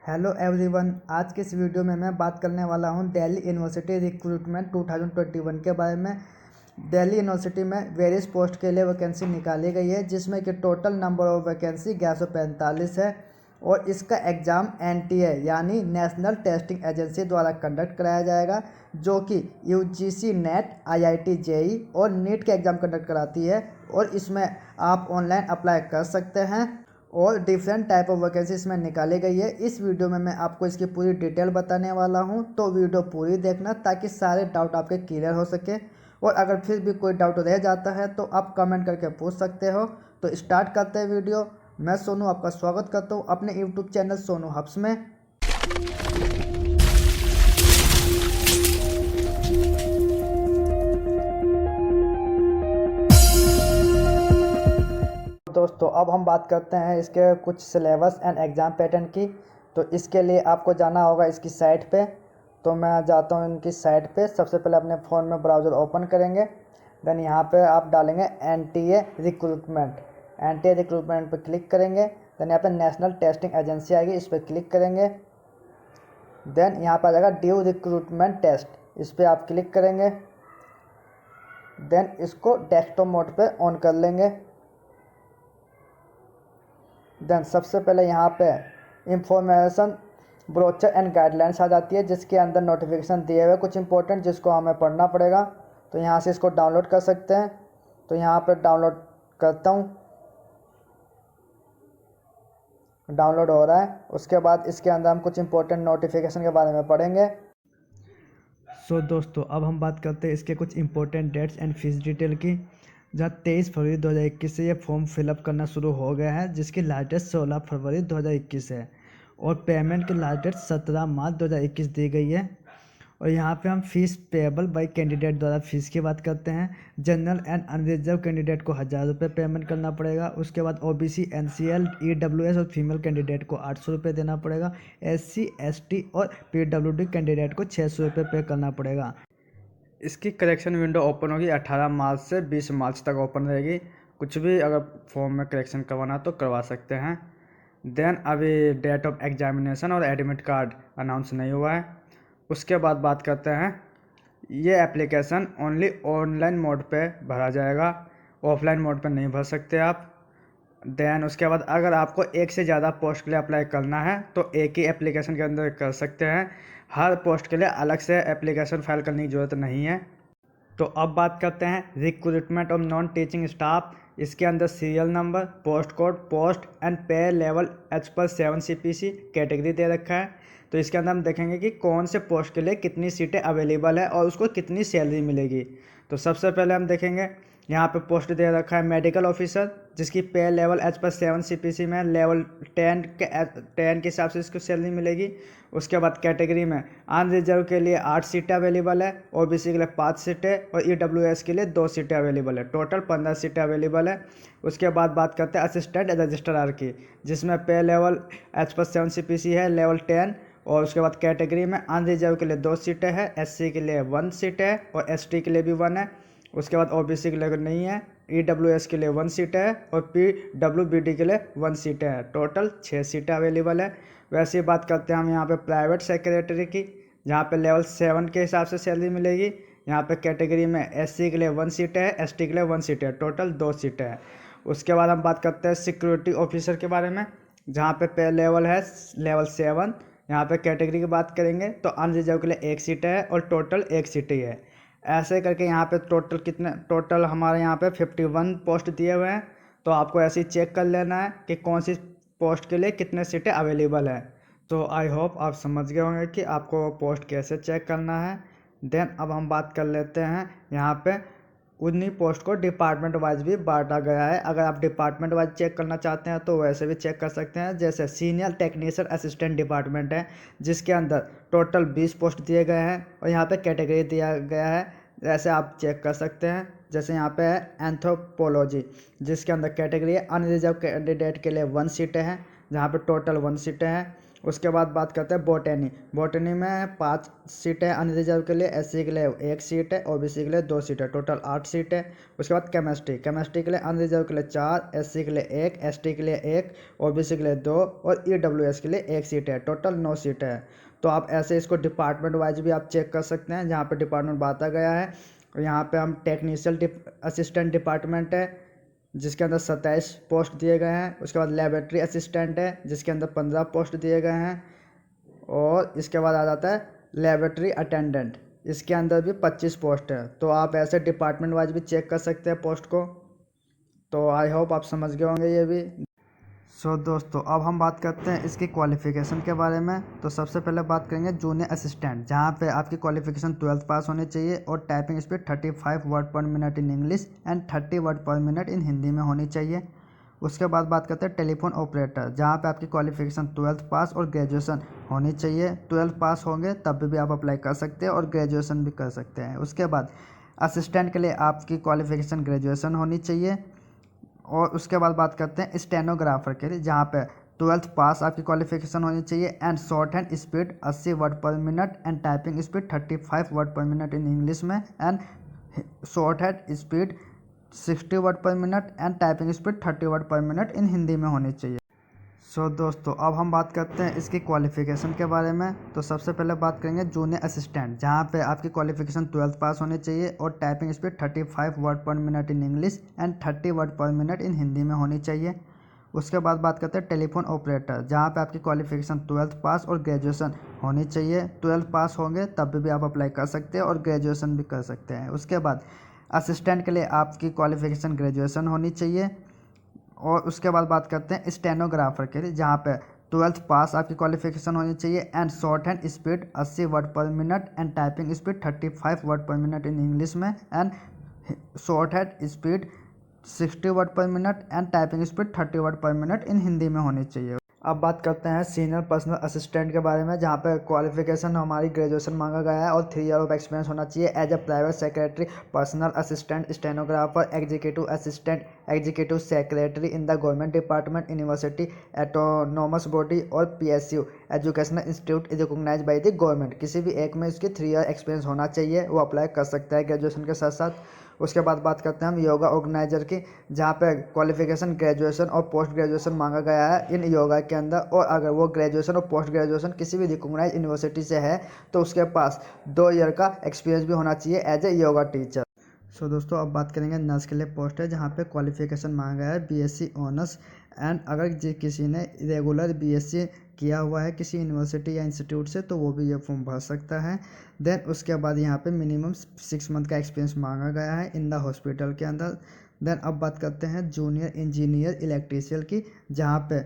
Hello everyone, आज के इस वीडियो में मैं बात करने वाला हूं दिल्ली यूनिवर्सिटी रिक्रूटमेंट 2021 के बारे में। दिल्ली यूनिवर्सिटी में वेरियस पोस्ट के लिए वैकेंसी निकाली गई है, जिसमें कि टोटल नंबर ऑफ वैकेंसी 1145 है और इसका एग्ज़ाम NTA यानी नेशनल टेस्टिंग एजेंसी द्वारा कंडक्ट कराया जाएगा, जो कि UGC नेट, IIT JEE और नीट के एग्ज़ाम कंडक्ट कराती है। और इसमें आप ऑनलाइन अप्लाई कर सकते हैं और डिफरेंट टाइप ऑफ वैकेंसी इसमें निकाली गई है। इस वीडियो में मैं आपको इसकी पूरी डिटेल बताने वाला हूं, तो वीडियो पूरी देखना ताकि सारे डाउट आपके क्लियर हो सके। और अगर फिर भी कोई डाउट रह जाता है तो आप कमेंट करके पूछ सकते हो। तो स्टार्ट करते हैं वीडियो। मैं सोनू आपका स्वागत करता हूँ अपने यूट्यूब चैनल सोनू हब्स में। दोस्तों, अब हम बात करते हैं इसके कुछ सिलेबस एंड एग्ज़ाम पैटर्न की। तो इसके लिए आपको जाना होगा इसकी साइट पे। तो मैं जाता हूँ इनकी साइट पे। सबसे पहले अपने फ़ोन में ब्राउज़र ओपन करेंगे। देन यहाँ पे आप डालेंगे NTA रिक्रूटमेंट। NTA रिक्रूटमेंट पे क्लिक करेंगे। देन यहाँ पे नेशनल टेस्टिंग एजेंसी आएगी, इस पर क्लिक करेंगे। देन यहाँ पर आ जाएगा ड्यू रिक्रूटमेंट टेस्ट, इस पर आप क्लिक करेंगे। देन इसको डेस्कटॉप मोड पे ऑन कर लेंगे। देन सबसे पहले यहाँ पे इंफॉर्मेशन ब्रोचर एंड गाइडलाइंस आ जाती है, जिसके अंदर नोटिफिकेशन दिए हुए कुछ इंपॉर्टेंट, जिसको हमें पढ़ना पड़ेगा। तो यहाँ से इसको डाउनलोड कर सकते हैं। तो यहाँ पे डाउनलोड करता हूँ, डाउनलोड हो रहा है। उसके बाद इसके अंदर हम कुछ इंपॉर्टेंट नोटिफिकेशन के बारे में पढ़ेंगे। दोस्तों, अब हम बात करते हैं इसके कुछ important dates and fees detail की। जहाँ 23 फरवरी 2021 से ये फॉर्म फिलअप करना शुरू हो गया है, जिसकी लास्ट डेट 16 फरवरी 2021 है और पेमेंट की लास्ट डेट 17 मार्च 2021 दी गई है। और यहाँ पे हम फीस पेएबल बाय कैंडिडेट द्वारा फीस की बात करते हैं। जनरल एंड अनरिजर्व कैंडिडेट को 1000 रुपये पेमेंट करना पड़ेगा। उसके बाद OBC, NCL, EWS और फीमेल कैंडिडेट को 800 रुपये देना पड़ेगा। SC, ST और PWD कैंडिडेट को 600 रुपये पे करना पड़ेगा। इसकी करेक्शन विंडो ओपन होगी 18 मार्च से 20 मार्च तक ओपन रहेगी। कुछ भी अगर फॉर्म में करेक्शन करवाना तो करवा सकते हैं। देन अभी डेट ऑफ एग्जामिनेशन और एडमिट कार्ड अनाउंस नहीं हुआ है। उसके बाद बात करते हैं, ये एप्लीकेशन ओनली ऑनलाइन मोड पे भरा जाएगा, ऑफलाइन मोड पे नहीं भर सकते आप। देन उसके बाद अगर आपको एक से ज़्यादा पोस्ट के लिए अप्लाई करना है तो एक ही एप्लीकेशन के अंदर कर सकते हैं। हर पोस्ट के लिए अलग से एप्लीकेशन फाइल करने की ज़रूरत नहीं है। तो अब बात करते हैं recruitment of non teaching staff. इसके अंदर serial number, post code, post and पे level as per 7 CPC category दे रखा है। तो इसके अंदर हम देखेंगे कि कौन से पोस्ट के लिए कितनी सीटें अवेलेबल है और उसको कितनी सैलरी मिलेगी। तो सबसे पहले हम देखेंगे, यहाँ पे पोस्ट दे रखा है मेडिकल ऑफिसर, जिसकी पे लेवल एज पर 7 CPC में लेवल 10 के हिसाब से इसको सैलरी मिलेगी। उसके बाद कैटेगरी में अनरिजर्व के लिए 8 सीटें अवेलेबल है, OBC के लिए 5 सीटें और EWS के लिए 2 सीटें अवेलेबल है। टोटल 15 सीटें अवेलेबल है। उसके बाद बात करते हैं असिस्टेंट रजिस्ट्रार की, जिसमें पे लेवल एज पर 7 CPC है, लेवल 10। और उसके बाद कैटेगरी में अनरिजर्व के लिए 2 सीटें हैं, SC के लिए 1 सीट है और ST के लिए भी 1 है। उसके बाद OBC के लिए नहीं है, EWS के लिए 1 सीट है और PWBD के लिए 1 सीट है। टोटल 6 सीटें अवेलेबल है। वैसे ही बात करते हैं हम यहाँ पे प्राइवेट सेक्रेटरी की, जहाँ पे लेवल 7 के हिसाब से सैलरी मिलेगी। यहाँ पे कैटेगरी में SC के लिए 1 सीट है, ST के लिए 1 सीट है, टोटल 2 सीटें हैं। उसके बाद हम बात करते हैं सिक्योरिटी ऑफिसर के बारे में, जहाँ पे लेवल है लेवल 7। यहाँ पे कैटेगरी की बात करेंगे तो अनरिजर्व के लिए 1 सीट है और टोटल 1 सीट ही है। ऐसे करके यहाँ पे टोटल हमारे यहाँ पे 51 पोस्ट दिए हुए हैं। तो आपको ऐसे ही चेक कर लेना है कि कौन सी पोस्ट के लिए कितने सीटें अवेलेबल है। तो आई होप आप समझ गए होंगे कि आपको पोस्ट कैसे चेक करना है। देन अब हम बात कर लेते हैं, यहाँ पे उन्हीं पोस्ट को डिपार्टमेंट वाइज भी बांटा गया है। अगर आप डिपार्टमेंट वाइज चेक करना चाहते हैं तो वैसे भी चेक कर सकते हैं। जैसे सीनियर टेक्नीशियन असिस्टेंट डिपार्टमेंट है, जिसके अंदर टोटल 20 पोस्ट दिए गए हैं और यहाँ पे कैटेगरी दिया गया है, ऐसे आप चेक कर सकते हैं। जैसे यहाँ पे है एंथ्रोपोलॉजी, जिसके अंदर कैटेगरी है अनरिजर्व कैंडिडेट के लिए 1 सीटें हैं, जहाँ पे टोटल 1 सीटें हैं। उसके बाद बात करते हैं बॉटनी। बॉटनी में 5 सीट है अनरिजर्व के लिए, एससी के लिए 1 सीट है, ओबीसी के लिए 2 सीट है, टोटल 8 सीट है। उसके बाद केमिस्ट्री के लिए अनरिजर्व के लिए 4, एससी के लिए 1, एसटी के लिए 1, ओबीसी के लिए 2 और ईडब्ल्यूएस के लिए 1 सीट है, टोटल 9 सीट है। तो आप ऐसे इसको डिपार्टमेंट वाइज भी आप चेक कर सकते हैं, जहाँ पे डिपार्टमेंट बांटा गया है। यहाँ पे हम टेक्नीशियल असिस्टेंट डिपार्टमेंट है जिसके अंदर 27 पोस्ट दिए गए हैं। उसके बाद लेबोरेटरी असिस्टेंट है जिसके अंदर 15 पोस्ट दिए गए हैं। और इसके बाद आ जाता है लेबोरेटरी अटेंडेंट, इसके अंदर भी 25 पोस्ट है। तो आप ऐसे डिपार्टमेंट वाइज भी चेक कर सकते हैं पोस्ट को। तो आई होप आप समझ गए होंगे ये भी। दोस्तों अब हम बात करते हैं इसकी क्वालिफ़िकेशन के बारे में। तो सबसे पहले बात करेंगे जूनियर असिस्टेंट, जहाँ पे आपकी क्वालिफ़िकेशन 12th पास होनी चाहिए और typing speed 35 word per minute in English and 30 word per minute in Hindi में होनी चाहिए। उसके बाद बात करते हैं टेलीफोन ऑपरेटर, जहाँ पे आपकी क्वालिफ़िकेशन 12th पास और ग्रेजुएशन होनी चाहिए। 12th पास होंगे तब भी आप अप्लाई कर सकते हैं और ग्रेजुएशन भी कर सकते हैं। उसके बाद असिस्टेंट के लिए आपकी क्वालिफ़िकेशन ग्रेजुएशन होनी चाहिए। और उसके बाद बात करते हैं स्टेनोग्राफर के लिए, जहाँ पे 12th पास आपकी क्वालिफिकेशन होनी चाहिए and shorthand speed 80 word per minute and typing speed 35 word per minute in English में and shorthand speed 60 word per minute and typing speed 30 word per minute in Hindi में होनी चाहिए। दोस्तों अब हम बात करते हैं इसकी क्वालिफ़िकेशन के बारे में। तो सबसे पहले बात करेंगे जूनियर असिस्टेंट, जहाँ पे आपकी क्वालिफ़िकेशन 12th पास होनी चाहिए और typing speed 35 word per minute in English and 30 word per minute in Hindi में होनी चाहिए। उसके बाद बात करते हैं टेलीफोन ऑपरेटर, जहाँ पे आपकी क्वालिफ़िकेशन 12th पास और ग्रेजुएशन होनी चाहिए। 12th पास होंगे तब भी आप अप्लाई कर सकते हैं और ग्रेजुएशन भी कर सकते हैं। उसके बाद असिस्टेंट के लिए आपकी क्वालिफ़िकेशन ग्रेजुएशन होनी चाहिए। और उसके बाद बात करते हैं स्टेनोग्राफर के लिए, जहाँ पे 12th पास आपकी क्वालिफिकेशन होनी चाहिए and shorthand speed 80 word per minute and typing speed 35 word per minute in English में and shorthand speed 60 word per minute and typing speed 30 word per minute in Hindi में होनी चाहिए। अब बात करते हैं सीनियर पर्सनल असिस्टेंट के बारे में, जहाँ पे क्वालिफिकेशन हमारी ग्रेजुएशन मांगा गया है और 3 ईयर ऑफ एक्सपीरियंस होना चाहिए as a private secretary, personal assistant, stenographer, executive assistant, executive secretary in the government department, university, autonomous body और PSU educational institute recognize by the government. किसी भी एक में इसकी 3 ईयर एक्सपीरियंस होना चाहिए, वो अप्लाई कर सकता है ग्रेजुएशन के साथ साथ। उसके बाद बात करते हैं हम योगा ऑर्गेनाइजर की, जहाँ पे क्वालिफिकेशन ग्रेजुएशन और पोस्ट ग्रेजुएशन मांगा गया है इन योगा के अंदर। और अगर वो ग्रेजुएशन और पोस्ट ग्रेजुएशन किसी भी रिकॉग्नाइज यूनिवर्सिटी से है तो उसके पास 2 ईयर का एक्सपीरियंस भी होना चाहिए एज ए योगा टीचर। दोस्तों अब बात करेंगे नर्स के लिए पोस्ट है, जहाँ पे क्वालिफिकेशन मांगा गया है बीएससी ऑनर्स एंड अगर किसी ने रेगुलर बीएससी किया हुआ है किसी यूनिवर्सिटी या इंस्टीट्यूट से तो वो भी ये फॉर्म भर सकता है। देन उसके बाद यहाँ पे मिनिमम 6 मंथ का एक्सपीरियंस मांगा गया है इन द हॉस्पिटल के अंदर। देन अब बात करते हैं जूनियर इंजीनियर इलेक्ट्रीशियन की, जहाँ पे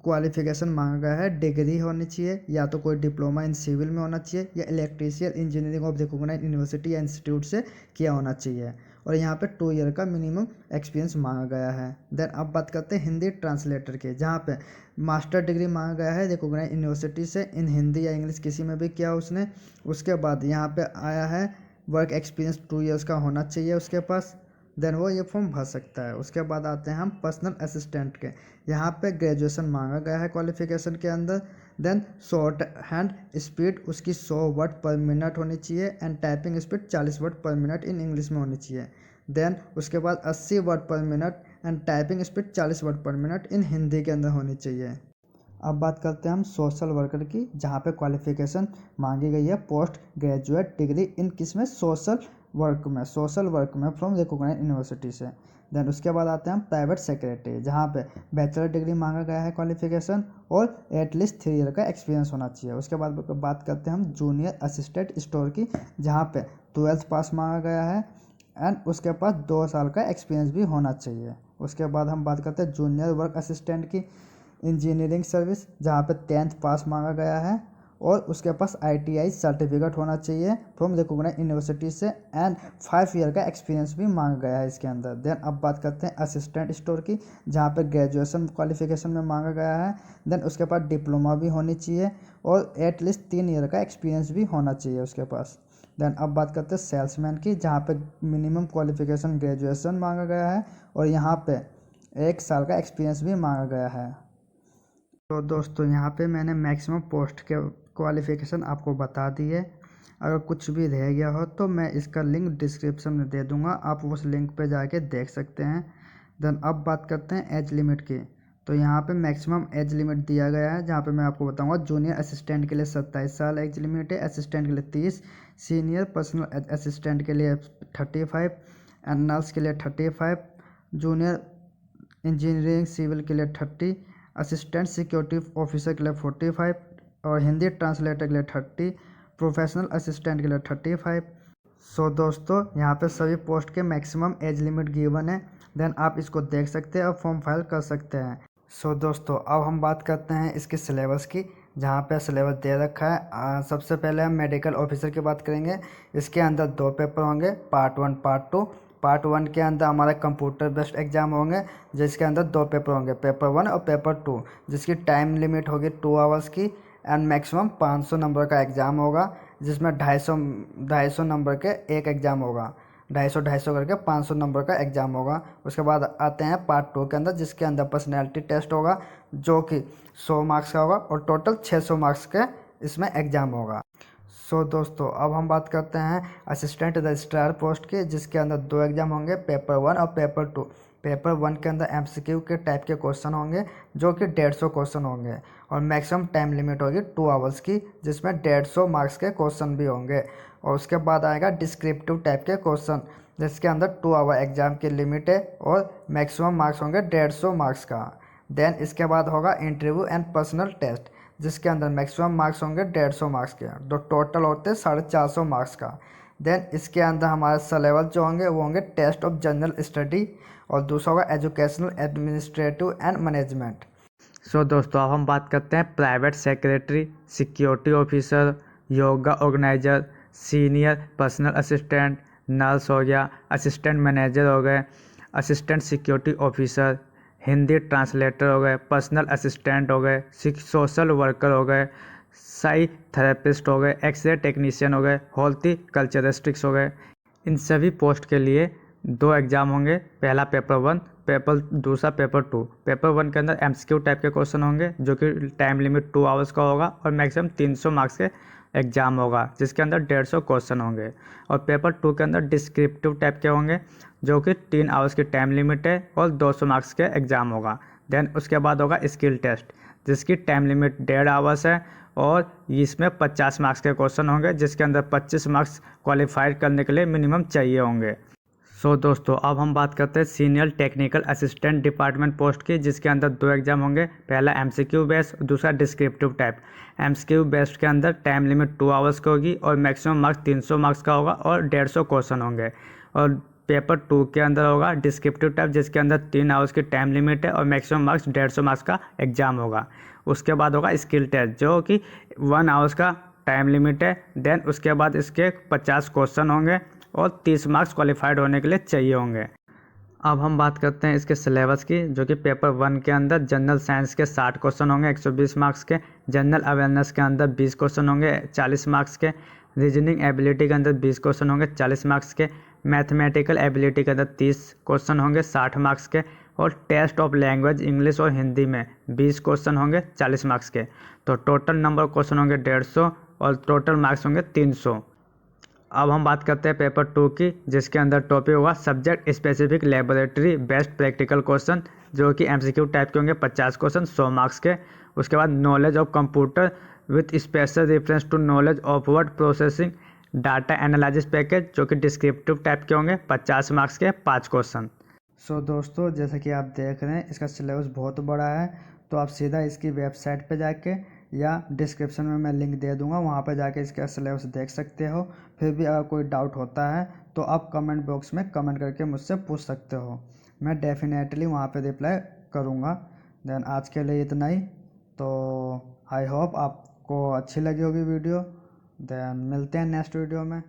क्वालिफिकेशन मांगा गया है डिग्री होनी चाहिए, या तो कोई डिप्लोमा इन सिविल में होना चाहिए या electrician engineering of recognised university या इंस्टीट्यूट से किया होना चाहिए। और यहाँ पे 2 ईयर का मिनिमम एक्सपीरियंस मांगा गया है। देन अब बात करते हैं हिंदी ट्रांसलेटर के, जहाँ पे मास्टर डिग्री मांगा गया है रिकॉग्नाइज्ड यूनिवर्सिटी से इन हिंदी या इंग्लिश किसी में भी किया उसने। उसके बाद यहाँ पे आया है वर्क एक्सपीरियंस 2 ईयर्स का होना चाहिए उसके पास, देन वो ये फॉर्म भर सकता है। उसके बाद आते हैं हम पर्सनल असिस्टेंट के, यहाँ पे ग्रेजुएशन मांगा गया है क्वालिफिकेशन के अंदर। देन शॉर्ट हैंड स्पीड उसकी 100 वर्ड पर मिनट होनी चाहिए and typing speed 40 word per minute in English में होनी चाहिए। देन उसके बाद 80 word per minute and typing speed 40 word per minute in Hindi के अंदर होनी चाहिए। अब बात करते हैं हम सोशल वर्कर की, जहाँ पे क्वालिफिकेशन मांगी गई है पोस्ट ग्रेजुएट डिग्री इन किस में, सोशल वर्क में फ्रॉम रिकॉग्नाइज्ड यूनिवर्सिटी से। देन उसके बाद आते हैं हम प्राइवेट सेक्रेटरी, जहाँ पे बैचलर डिग्री मांगा गया है क्वालिफिकेशन और एटलीस्ट 3 ईयर का एक्सपीरियंस होना चाहिए। उसके बाद बात करते हैं हम जूनियर असिस्टेंट स्टोर की, जहाँ पे 12th पास मांगा गया है एंड उसके पास 2 साल का एक्सपीरियंस भी होना चाहिए। उसके बाद हम बात करते हैं जूनियर वर्क असिस्टेंट की इंजीनियरिंग सर्विस, जहाँ पे 10th पास मांगा गया है और उसके पास ITI सर्टिफिकेट होना चाहिए फ्रॉम रिकॉग्नाइज्ड यूनिवर्सिटी से एंड 5 ईयर का एक्सपीरियंस भी मांगा गया है इसके अंदर। देन अब बात करते हैं असिस्टेंट स्टोर की, जहाँ पे ग्रेजुएशन क्वालिफिकेशन में मांगा गया है। देन उसके पास डिप्लोमा भी होनी चाहिए और एटलीस्ट 3 ईयर का एक्सपीरियंस भी होना चाहिए उसके पास। देन अब बात करते हैं सेल्समैन की, जहाँ पे मिनिमम क्वालिफिकेशन ग्रेजुएशन मांगा गया है और यहाँ पे 1 साल का एक्सपीरियंस भी मांगा गया है। तो दोस्तों यहाँ पे मैंने मैक्सिमम पोस्ट के क्वालिफ़िकेशन आपको बता दी है। अगर कुछ भी रह गया हो तो मैं इसका लिंक डिस्क्रिप्शन में दे दूँगा, आप उस लिंक पे जाके देख सकते हैं। देन अब बात करते हैं एज लिमिट की। तो यहाँ पे मैक्सिमम एज लिमिट दिया गया है, जहाँ पे मैं आपको बताऊँगा जूनियर असिस्टेंट के लिए 27 साल एज लिमिट है, असिस्टेंट के लिए 30, सीनियर पर्सनल असिस्टेंट के लिए 35 एंड नर्स के लिए 35, जूनियर इंजीनियरिंग सिविल के लिए 30, असिस्टेंट सिक्योरिटी ऑफिसर के लिए 45 और हिंदी ट्रांसलेटर के लिए 30, प्रोफेशनल असिस्टेंट के लिए 35। सो दोस्तों यहाँ पे सभी पोस्ट के मैक्सिमम एज लिमिट गिवन है। देन आप इसको देख सकते हैं और फॉर्म फाइल कर सकते हैं। सो दोस्तों अब हम बात करते हैं इसके सिलेबस की, जहाँ पे सिलेबस दे रखा है। सबसे पहले हम मेडिकल ऑफिसर की बात करेंगे। इसके अंदर 2 पेपर होंगे, पार्ट 1 पार्ट 2। पार्ट 1 के अंदर हमारा कंप्यूटर बेस्ड एग्जाम होंगे, जिसके अंदर 2 पेपर होंगे, पेपर 1 और पेपर 2, जिसकी टाइम लिमिट होगी 2 आवर्स की एंड मैक्सिमम 500 नंबर का एग्ज़ाम होगा, जिसमें 250 नंबर के एक एग्ज़ाम होगा। 250 करके 500 नंबर का एग्ज़ाम होगा। उसके बाद आते हैं पार्ट 2 के अंदर, जिसके अंदर पर्सनैलिटी टेस्ट होगा, जो कि 100 मार्क्स का होगा और टोटल 600 मार्क्स के इसमें एग्ज़ाम होगा। सो दोस्तों अब हम बात करते हैं असिस्टेंट रजिस्ट्रार पोस्ट की, जिसके अंदर 2 एग्ज़ाम होंगे, पेपर 1 और पेपर 2। पेपर 1 के अंदर एमसीक्यू के टाइप के क्वेश्चन होंगे, जो कि 150 क्वेश्चन होंगे और मैक्सिमम टाइम लिमिट होगी 2 आवर्स की, जिसमें 150 मार्क्स के क्वेश्चन भी होंगे। और उसके बाद आएगा डिस्क्रिप्टिव टाइप के क्वेश्चन, जिसके अंदर 2 आवर एग्जाम की लिमिट है और मैक्सिमम मार्क्स होंगे 150 मार्क्स का। देन इसके बाद होगा इंटरव्यू एंड पर्सनल टेस्ट, जिसके अंदर मैक्सिमम मार्क्स होंगे 150 मार्क्स के, जो टोटल होते हैं 450 मार्क्स का। देन इसके अंदर हमारे सिलेबस जो होंगे वो होंगे टेस्ट ऑफ जनरल स्टडी और दूसरा होगा एजुकेशनल एडमिनिस्ट्रेटिव एंड मैनेजमेंट। सो दोस्तों अब हम बात करते हैं private secretary, security officer, yoga organiser, senior personal assistant, nurse हो गया, असिस्टेंट मैनेजर हो गए, assistant security officer, Hindi translator हो गए, पर्सनल असिस्टेंट हो गए, सोशल वर्कर हो गए, साई थेरेपिस्ट हो गए, एक्सरे टेक्नीशियन हो गए, हॉर्टी कल्चरिस्टिक्स हो गए। इन सभी पोस्ट के लिए 2 एग्ज़ाम होंगे, पहला पेपर 1, दूसरा पेपर 2। पेपर 1 के अंदर एमसीक्यू टाइप के क्वेश्चन होंगे, जो कि टाइम लिमिट 2 आवर्स का होगा और मैक्सिमम 300 मार्क्स के एग्जाम होगा, जिसके अंदर 150 क्वेश्चन होंगे। और पेपर 2 के अंदर डिस्क्रिप्टिव टाइप के होंगे, जो कि 3 आवर्स की टाइम लिमिट है और 200 मार्क्स के एग्ज़ाम होगा। देन उसके बाद होगा स्किल टेस्ट, जिसकी टाइम लिमिट 1.5 आवर्स है और इसमें 50 मार्क्स के क्वेश्चन होंगे, जिसके अंदर 25 मार्क्स क्वालिफाइड करने के लिए मिनिमम चाहिए होंगे। सो दोस्तों अब हम बात करते हैं senior technical assistant department post की, जिसके अंदर 2 एग्जाम होंगे, पहला एमसीक्यू बेस्ड, दूसरा डिस्क्रिप्टिव टाइप। एमसीक्यू बेस्ड के अंदर टाइम लिमिट 2 आवर्स की होगी और मैक्सिमम मार्क्स 300 मार्क्स का होगा और 150 क्वेश्चन होंगे। और पेपर 2 के अंदर होगा डिस्क्रिप्टिव टाइप, जिसके अंदर 3 आवर्स की टाइम लिमिट है और मैक्सिमम मार्क्स 150 मार्क्स का एग्जाम होगा। उसके बाद होगा स्किल टेस्ट, जो कि 1 आवर्स का टाइम लिमिट है। देन उसके बाद इसके 50 क्वेश्चन होंगे और 30 मार्क्स क्वालिफाइड होने के लिए चाहिए होंगे। अब हम बात करते हैं इसके सिलेबस की, जो कि पेपर 1 के अंदर जनरल साइंस के 60 क्वेश्चन होंगे 120 मार्क्स के, जनरल अवेयरनेस के अंदर 20 क्वेश्चन होंगे 40 मार्क्स के, रीजनिंग एबिलिटी के अंदर 20 क्वेश्चन होंगे 40 मार्क्स के, मैथमेटिकल एबिलिटी के अंदर 30 क्वेश्चन होंगे 60 मार्क्स के, और टेस्ट ऑफ लैंग्वेज इंग्लिश और हिंदी में 20 क्वेश्चन होंगे 40 मार्क्स के। तो टोटल नंबर क्वेश्चन होंगे 150 और टोटल मार्क्स होंगे 300। अब हम बात करते हैं पेपर 2 की, जिसके अंदर टॉपिक होगा subject specific laboratory based practical question, जो कि एमसीक्यू टाइप के होंगे 50 क्वेश्चन 100 मार्क्स के। उसके बाद knowledge of computer with special reference to knowledge of word processing data analysis package, जो कि डिस्क्रिप्टिव टाइप के होंगे 50 मार्क्स के 5 क्वेश्चन। सो दोस्तों जैसा कि आप देख रहे हैं इसका सिलेबस बहुत बड़ा है, तो आप सीधा इसकी वेबसाइट पे जाके या डिस्क्रिप्शन में मैं लिंक दे दूंगा, वहाँ पे जाके इसका सिलेबस देख सकते हो। फिर भी अगर कोई डाउट होता है तो आप कमेंट बॉक्स में कमेंट करके मुझसे पूछ सकते हो, मैं डेफिनेटली वहाँ पे रिप्लाई करूँगा। देन आज के लिए इतना ही, तो आई होप आपको अच्छी लगी होगी वीडियो। देन मिलते हैं नेक्स्ट वीडियो में।